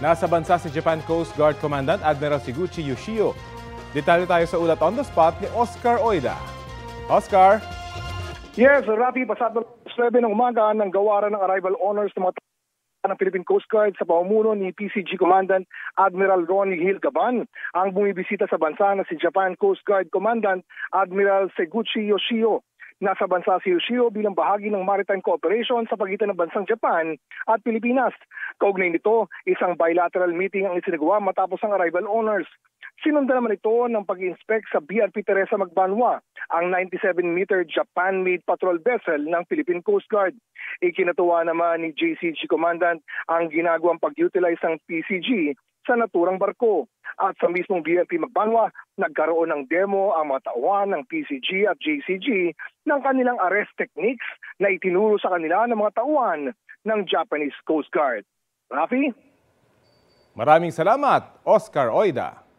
Nasa bansa si Japan Coast Guard Commandant Admiral Seguchi Yoshio. Detalye tayo sa ulat on the spot ni Oscar Oida. Oscar? Yes, Rafi, pasado 9 ng umaga ng gawaran ng arrival honors ng mga ng Philippine Coast Guard sa pamumuno ni PCG Commandant Admiral Ronnie Hill Gaban ang bumibisita sa bansa na si Japan Coast Guard Commandant Admiral Seguchi Yoshio. Nasa bansa si Yoshio bilang bahagi ng maritime cooperation sa pagitan ng bansang Japan at Pilipinas. Kaugnay nito, isang bilateral meeting ang isinagawa matapos ang arrival honors. Sinundan naman ito ng pag-inspect sa BRP Teresa Magbanwa, ang 97-meter Japan-made patrol vessel ng Philippine Coast Guard. Ikinatuwa naman ni JCG Commandant ang ginagawang pag-utilize ng PCG sa naturang barko. At sa mismong BRP Magbanwa, nagkaroon ng demo ang mga tauhan ng PCG at JCG ng kanilang arrest techniques na itinuro sa kanila ng mga tauhan ng Japanese Coast Guard. Rafi? Maraming salamat, Oscar Oida.